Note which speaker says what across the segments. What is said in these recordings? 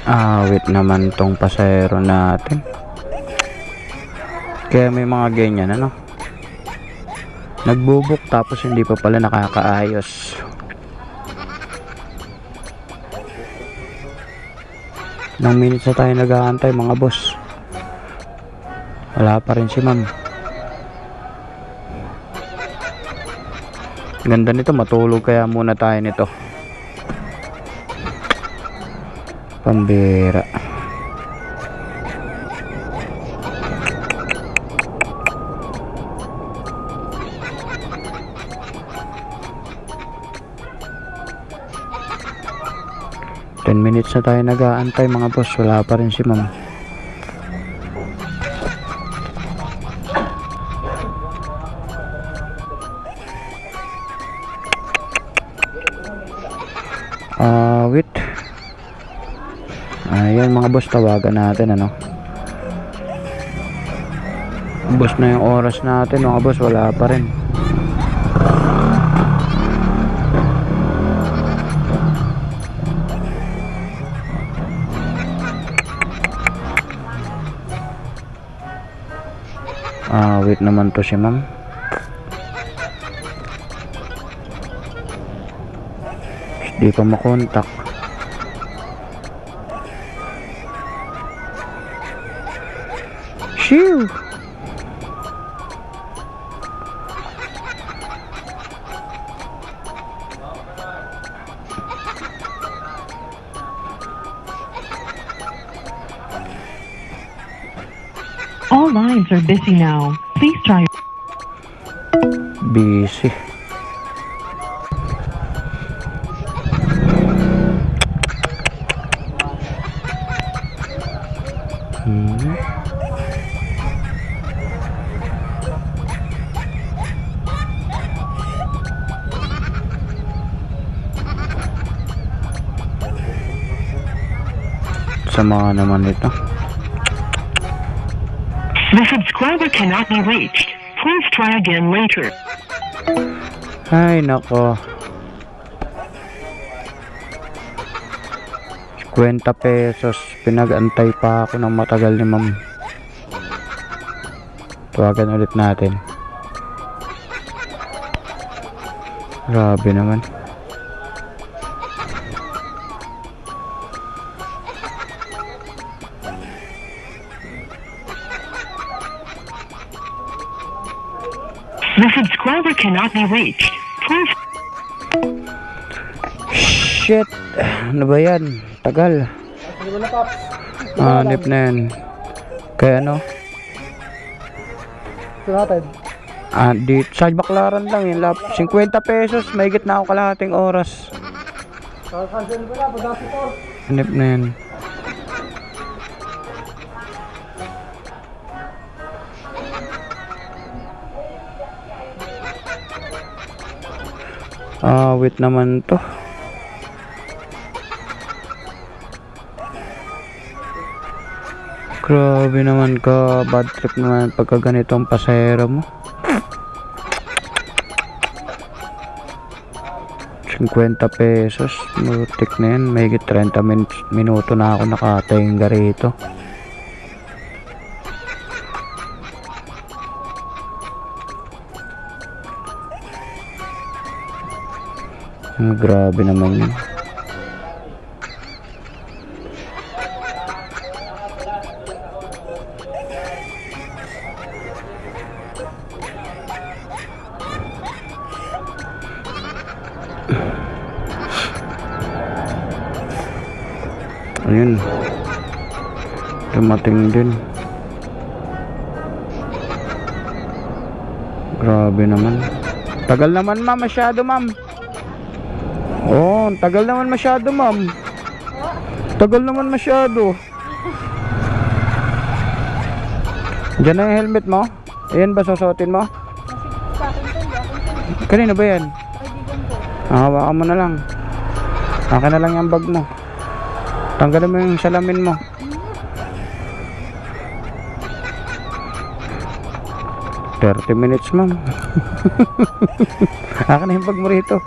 Speaker 1: Awit naman tong pasahero natin. Kaya may mga ganyan, ano? Nagbubuk tapos hindi pa pala nakakaayos. Ilang minutes na tayo nag-aantay, mga boss. Wala pa rin si ma'am. Ganda nito, matulog kaya muna tayo nito. Pambira. Ten minutes na tayo nag-aantay, mga boss. Wala pa rin si ma'am. Wait. Ayan, mga boss, tawagan natin, ano. Boss na yung oras natin, mga boss. Wala pa rin. Wait naman to si ma'am. Di pa makontak. Shoo!
Speaker 2: All lines are busy now. Please try.
Speaker 1: Busy. Sama naman ito.
Speaker 2: The subscriber cannot be reached. Please try again later.
Speaker 1: Ay, nako. 50 pesos. Pinag-antay pa ako ng matagal ni ma'am. Tawagan ulit natin. Grabe naman.
Speaker 2: The subscriber cannot be reached. Please.
Speaker 1: Shit. Ano ba yan? Tagal. Hanip na yan. Kaya ano? Di, sa baklaran lang yun. 50 pesos. Mahigit na ako kalahating oras. Hanip na yan. Wait naman to. Grabe naman ka. Bad trip naman pagka ganitong pasahero mo. 50 pesos. Mutik na yan. Mahigit 30 minuto na ako nakatingga rito. Grabe naman yun. Ayun. Dumating din. Grabe naman. Tagal naman, ma'am. Masyado, ma'am. Oh, tagal naman masyado, ma'am. Tagal naman masyado. Diyan na yung helmet mo? Ayan ba susuotin mo? Kanina ba yan? Hawakan mo na lang. Akin na lang yung bag mo. Tanggalin mo yung salamin mo. $30 minutes, ma'am. Akin na yung bag mo rito.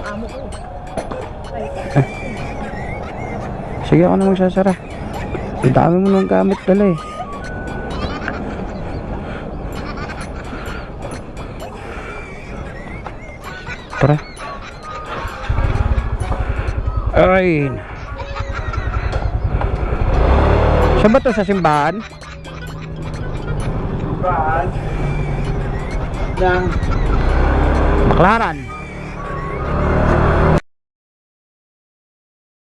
Speaker 3: amo ko.
Speaker 1: Sige, ako na magsasara. Ang dami mo nang gamit dala eh. Tara. Ay. Saan ba to? Sa simbahan?
Speaker 4: Simbahan ng
Speaker 1: Baklaran.